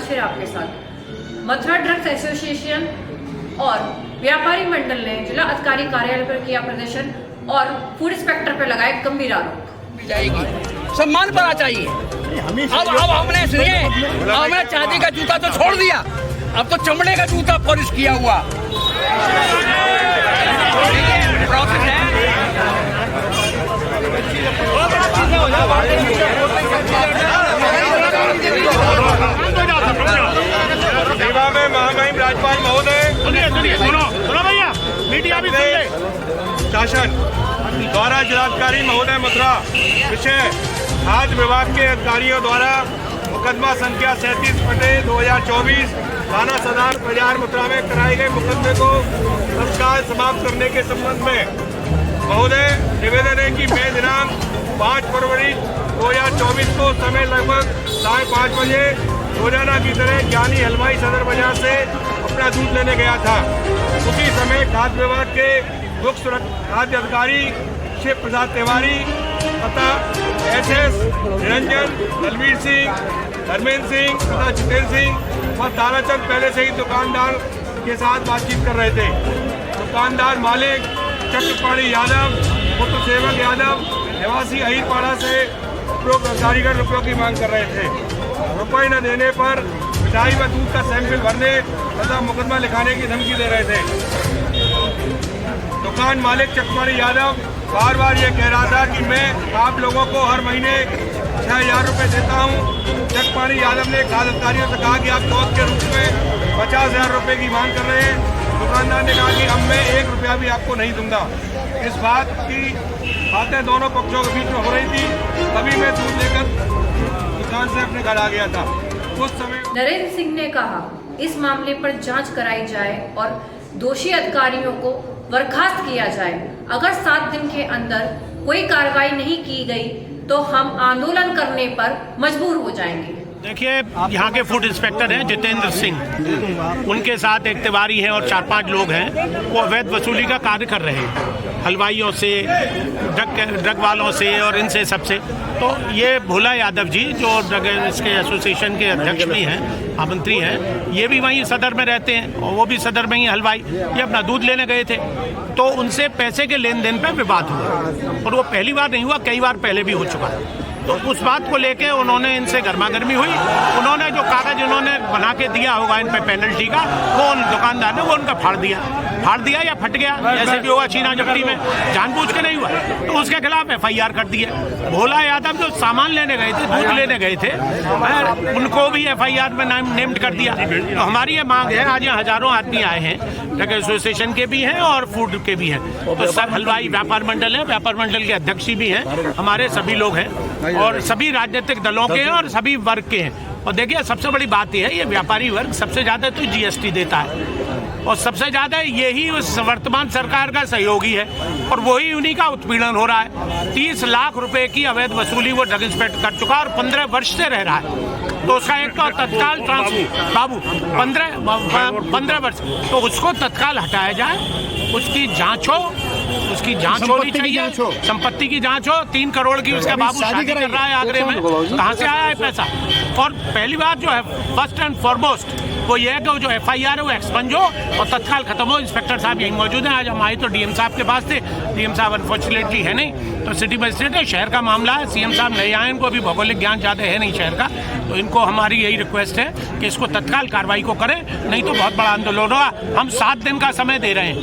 फिर आपके साथ। मथुरा ड्रग्स एसोसिएशन और व्यापारी मंडल ने जिला अधिकारी कार्यालय पर किया प्रदर्शन और फूड इंस्पेक्टर पर लगाए गंभीर आरोप। जाएगी, सम्मान पड़ा चाहिए। अब हमने सुनिए, हमने चांदी का जूता तो छोड़ दिया, अब तो चमड़े का जूता पॉलिश किया हुआ प्रोसेस है। सेवा में महामहिम राज्यपाल महोदय, सुनो भैया, मीडिया भी शासन द्वारा जिलाधिकारी महोदय मथुरा विषय खाद्य विभाग के अधिकारियों द्वारा मुकदमा संख्या 37/2024 थाना सदर बाजार मथुरा में कराए गए मुकदमे को तत्काल समाप्त करने के संबंध में महोदय निवेदन है कि मैं दिनांक 5 फरवरी 2024 को समय लगभग 5:30 बजे रोजाना की तरह ज्ञानी हलवाई सदर बाजार से अपना दूध लेने गया था। उसी समय खाद्य विभाग के मुख्य खाद्य अधिकारी शिव प्रसाद तिवारी तथा SS निरंजन, बलवीर सिंह, धर्मेंद्र सिंह तथा जितेंद्र सिंह व ताराचंद पहले से ही दुकानदार के साथ बातचीत कर रहे थे। दुकानदार मालिक चक्रपाणी यादव, पुत्र सेवक यादव निवासी अहिरपाड़ा से कारीगर रुपयों की मांग कर रहे थे। रुपये न देने पर मिठाई व दूध का सैंपल भरने तथा मुकदमा लिखाने की धमकी दे रहे थे। दुकान मालिक चक्रपाणी यादव बार बार ये कह रहा था कि मैं आप लोगों को हर महीने 6,000 रुपये देता हूँ। चक्रपाणी यादव ने खाद्य अधिकारियों से कहा कि आप चौथ के रूप में 50,000 रुपये की मांग कर रहे हैं। दुकानदार ने कहा कि अब मैं 1 रुपया भी आपको नहीं दूंगा। इस बात की बातें दोनों पक्षों के बीच में हो रही थी। तभी मैं दूध लेकर दुकान से अपने घर आ गया था। उस समय नरेंद्र सिंह ने कहा इस मामले पर जांच कराई जाए और दोषी अधिकारियों को बर्खास्त किया जाए। अगर 7 दिन के अंदर कोई कार्रवाई नहीं की गई तो हम आंदोलन करने पर मजबूर हो जाएंगे। देखिए, यहाँ के फूड इंस्पेक्टर हैं जितेंद्र सिंह, उनके साथ एक तिवारी हैं और 4-5 लोग हैं। वो अवैध वसूली का कार्य कर रहे हैं हलवाइयों से, ड्रग वालों से और इनसे सबसे। तो ये भोला यादव जी जो ड्रग इसके एसोसिएशन के अध्यक्ष भी हैं, महामंत्री हैं, ये भी वहीं सदर में रहते हैं और वो भी सदर में ही हलवाई। ये अपना दूध लेने गए थे तो उनसे पैसे के लेन देन पर विवाद हुआ और वो पहली बार नहीं हुआ, कई बार पहले भी हो चुका है। तो उस बात को लेके उन्होंने इनसे गर्मागर्मी हुई। उन्होंने जो कागज इन्होंने बना के दिया होगा इन पे पेनल्टी का, वो उन दुकानदार ने वो उनका फाड़ दिया या फट गया, जैसे भी हुआ छीना झपटी में, जानबूझ के नहीं हुआ, तो उसके खिलाफ FIR कर दिया। भोला यादव जो सामान लेने गए थे, दूध लेने गए थे, उनको भी FIR में नेम्ड कर दिया। तो हमारी ये मांग है, आज यहाँ हजारों आदमी आए हैं, ड्रग एसोसिएशन के भी हैं और फूड के भी हैं। तो सब हलवाई व्यापार मंडल है, व्यापार मंडल के अध्यक्ष भी हैं, हमारे सभी लोग हैं और सभी राजनीतिक दलों के हैं और सभी वर्ग के हैं। और देखिए, सबसे बड़ी बात यह है, ये व्यापारी वर्ग सबसे ज्यादा तो GST देता है और सबसे ज्यादा यही उस वर्तमान सरकार का सहयोगी है और वही उन्हीं का उत्पीड़न हो रहा है। 30 लाख रुपए की अवैध वसूली वो ड्रग इंस्पेक्टर कर चुका और 15 वर्ष से रह रहा है। तो उसका एक तो तत्काल बाबू 15 वर्ष, तो उसको तत्काल हटाया जाए, उसकी जांच हो, उसकी जांच होनी चाहिए, संपत्ति की जांच हो। 3 करोड़ की उसका बाबू शादी कर रहा है आगरे में, कहाँ से आया है पैसा? और पहली बात जो है, फर्स्ट एंड फॉरमोस्ट वो ये है कि जो FIR है वो एक्सपंज हो और तत्काल खत्म हो। इंस्पेक्टर साहब यहीं मौजूद हैं। आज हम आए तो DM साहब के पास थे, DM साहब अनफॉर्चुनेटली है नहीं, तो सिटी मजिस्ट्रेट है, शहर का मामला है, CM साहब नहीं आए, इनको अभी भौगोलिक ज्ञान ज़्यादा है नहीं शहर का, तो इनको हमारी यही रिक्वेस्ट है कि इसको तत्काल कार्रवाई को करें, नहीं तो बहुत बड़ा आंदोलन होगा। हम 7 दिन का समय दे रहे हैं,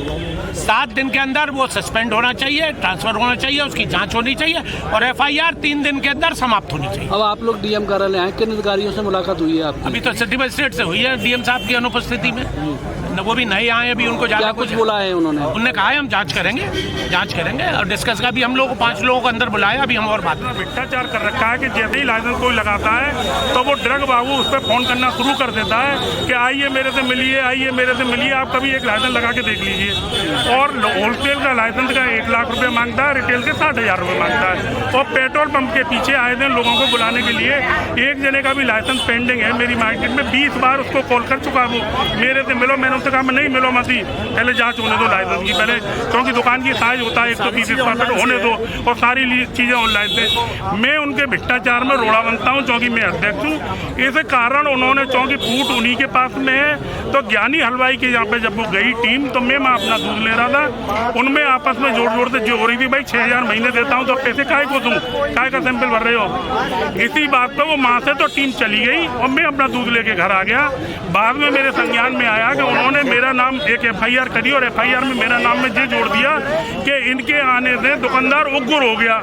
7 दिन के अंदर वो सस्पेंड होना चाहिए, ट्रांसफर होना चाहिए, उसकी जांच होनी चाहिए और FIR 3 दिन के अंदर समाप्त होनी चाहिए। अब आप लोग DM कार्यालय आए, किन अधिकारियों से मुलाकात हुई है आपकी? अभी तो सिटी मजिस्ट्रेट से हुई है, DM साहब की अनुपस्थिति में, वो भी नहीं आए अभी, उनको ज्यादा कुछ बोला है उन्होंने कहा है हम जांच करेंगे और डिस्कस का भी हम लोग 5 लोगों को अंदर बुलाया, अभी हम और बात भ्रष्टाचार कर रखा है कि जैसे ही लाइसेंस कोई लगाता है तो वो ड्रग बाबू उस पर फोन करना शुरू कर देता है कि आइए मेरे से मिलिए, आइए मेरे से मिलिए, आप कभी एक लाइसेंस लगा के देख लीजिए। और होलसेल का लाइसेंस का 1 लाख रुपए मांगता है, रिटेल के 60,000 रुपये मांगता है। और पेट्रोल पंप के पीछे आए दिन लोगों को बुलाने के लिए एक जने का भी लाइसेंस पेंडिंग है। मेरी मार्केट में 20 बार उसको कॉल कर चुका वो, मेरे से मिलो, मैंने उससे कहा मैं नहीं मिलो मत ही, पहले जाँच होने दो लाइसेंस की पहले, क्योंकि दुकान की साइज होता है 130 स्क्वायर फीट होने दो और सारी चीज़ें ऑनलाइन से। मैं उनके भ्रष्टाचार में रोड़ा बनता हूँ क्योंकि मैं अध्यक्ष हूँ। इस कारण उन्होंने चूँकि फूट उन्हीं के पास में है, तो ज्ञानी हलवाई के यहाँ पे जब वो गई टीम तो मैं अपना दूध ले रहा था, उनमें आपस में जोड़ जोड़ से जो हो रही थी, भाई 6,000 महीने देता हूँ तो पैसे काहे को दूँ, काहे का सैंपल भर रहे हो। इसी बात पर वो वहाँ से तो टीम चली गई और मैं अपना दूध लेके घर आ गया। बाद में मेरे संज्ञान में आया कि उन्होंने मेरा नाम एक FIR करी और FIR में मेरा नाम में ये जोड़ दिया कि इनके आने से दुकानदार उग्र हो गया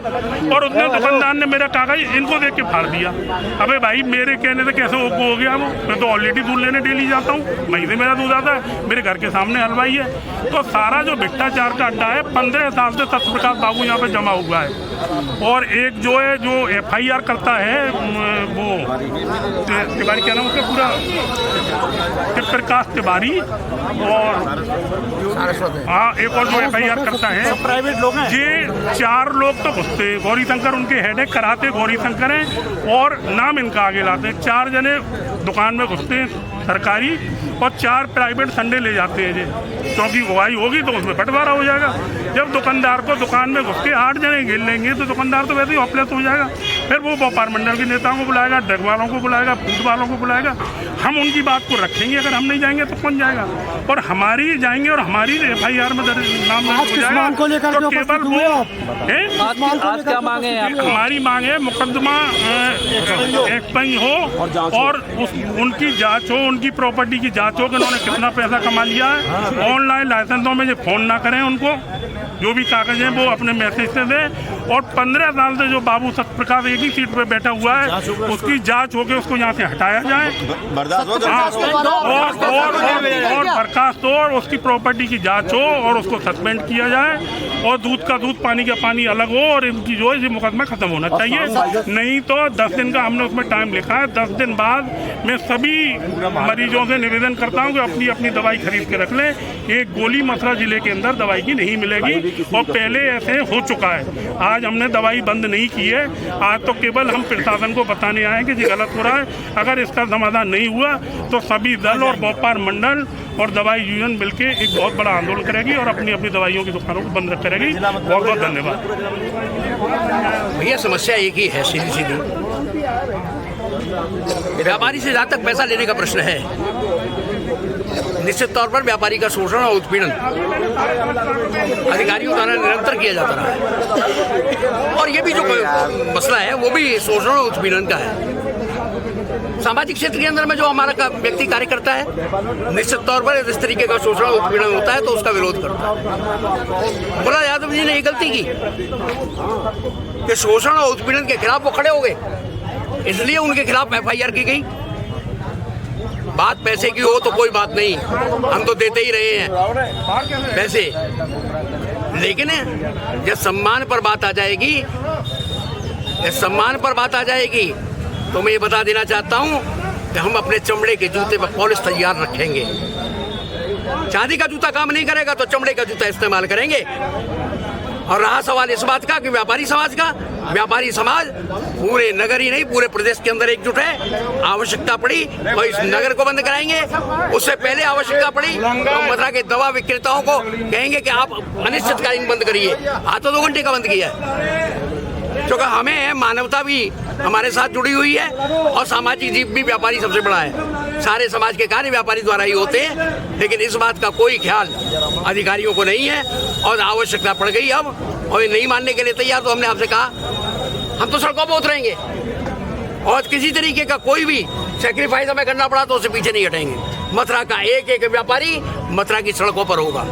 और उसने दुकानदार ने मेरा कागज इनको देख के फाड़ दिया। अबे भाई मेरे कहने से कैसे उग्र हो गया वो, मैं तो ऑलरेडी दूध लेने डेली जाता हूँ, वहीं से मेरा दूध आता है, मेरे घर के सामने हलवाई है। तो सारा जो भ्रष्टाचार का अड्डा है 15 साल से सत्यप्रकाश बाबू यहाँ पे जमा हुआ है। और एक जो है जो FIR करता है वो तिवारी, क्या नाम उसका पूरा, प्रकाश तिवारी, और हाँ एक और जो FIR करता है प्राइवेट लोग हैं, ये 4 लोग तो घुसते हैं। गौरी शंकर उनके हेड है, कराते गौरी शंकर हैं और नाम इनका आगे लाते हैं। 4 जने दुकान में घुसते हैं सरकारी और 4 प्राइवेट संडे ले जाते हैं जी, क्योंकि गवाही होगी तो उसमें बंटवारा हो जाएगा। जब दुकानदार को दुकान में घुस के 8 जने घेर लेंगे तो दुकानदार तो वैसे ही हॉपलेस हो जाएगा। फिर वो व्यापार मंडल के नेताओं को बुलाएगा, ड्रग वालों को बुलाएगा, फूड वालों को बुलाएगा। हम उनकी बात को रखेंगे, अगर हम नहीं जाएंगे तो कौन जाएगा। और हमारी जाएंगे और हमारी FIR में नाम हो जाएगा तो केवल वो आज क्या मांगे हैं आपकी? हमारी मांग है मुकदमा एक्सपेंज हो और उनकी जांच हो, उनकी प्रॉपर्टी की जांच हो कि उन्होंने कितना पैसा कमा लिया है। ऑनलाइन लाइसेंसों में ये फोन ना करें, उनको जो भी कागज हैं वो अपने मैसेज से दें। और 15 साल से जो बाबू सत्यप्रकाश एक ही सीट पे बैठा हुआ है उसकी जांच होकर उसको यहाँ से हटाया जाए और बर्खास्त हो और उसकी प्रॉपर्टी की जांच हो और उसको सस्पेंड किया जाए और दूध का दूध पानी का पानी अलग हो और इनकी जो है ये मुकदमा खत्म होना चाहिए। नहीं तो 10 दिन का हमने उसमें टाइम लिखा है। 10 दिन बाद मैं सभी मरीजों से निवेदन करता हूँ कि अपनी अपनी दवाई खरीद के रख लें। एक गोली मथुरा जिले के अंदर दवाई की नहीं मिलेगी और पहले ऐसे हो चुका है। आज हमने दवाई बंद नहीं की है, आज तो केवल हम प्रशासन को बताने आए हैं कि ये गलत हो रहा है। अगर इसका समाधान नहीं हुआ तो सभी दल और व्यापार मंडल और दवाई यूनियन मिलके एक बहुत बड़ा आंदोलन करेगी और अपनी अपनी दवाइयों की दुकानों को बंद करेगी। बहुत बहुत धन्यवाद। भैया समस्या एक ही है, सीधी सीधी व्यापारी से जहाँ तक पैसा लेने का प्रश्न है, निश्चित तौर पर व्यापारी का शोषण और उत्पीड़न अधिकारियों द्वारा निरंतर किया जाता रहा है। और ये भी जो मसला है वो भी शोषण और उत्पीड़न का है। सामाजिक क्षेत्र के अंदर में जो हमारा व्यक्ति कार्य करता है, निश्चित तौर पर इस तरीके का शोषण और उत्पीड़न होता है तो उसका विरोध करता है। बोला यादव जी ने ये गलती की कि शोषण और उत्पीड़न के खिलाफ वो खड़े हो गए, इसलिए उनके खिलाफ FIR की गई। बात पैसे की हो तो कोई बात नहीं, हम तो देते ही रहे हैं पैसे, लेकिन जब सम्मान पर बात आ जाएगी, तो मैं ये बता देना चाहता हूं कि हम अपने चमड़े के जूते पर पॉलिश तैयार रखेंगे। चांदी का जूता काम नहीं करेगा तो चमड़े का जूता इस्तेमाल करेंगे। और रहा सवाल इस बात का कि व्यापारी समाज पूरे नगर ही नहीं पूरे प्रदेश के अंदर एकजुट है। आवश्यकता पड़ी तो इस नगर को बंद कराएंगे, उससे पहले आवश्यकता पड़ी तो मथुरा के दवा विक्रेताओं को कहेंगे कि आप अनिश्चितकालीन बंद करिए। आज तो 2 घंटे का बंद किया है, क्योंकि हमें मानवता भी हमारे साथ जुड़ी हुई है और सामाजिक जीव भी व्यापारी सबसे बड़ा है। सारे समाज के कार्य व्यापारी द्वारा ही होते हैं, लेकिन इस बात का कोई ख्याल अधिकारियों को नहीं है और आवश्यकता पड़ गई अब, और ये नहीं मानने के लिए तैयार तो हमने आपसे कहा हम तो सड़कों पर उतरेंगे और किसी तरीके का कोई भी सेक्रीफाइस हमें करना पड़ा तो उससे पीछे नहीं हटेंगे। मथुरा का एक एक व्यापारी मथुरा की सड़कों पर होगा।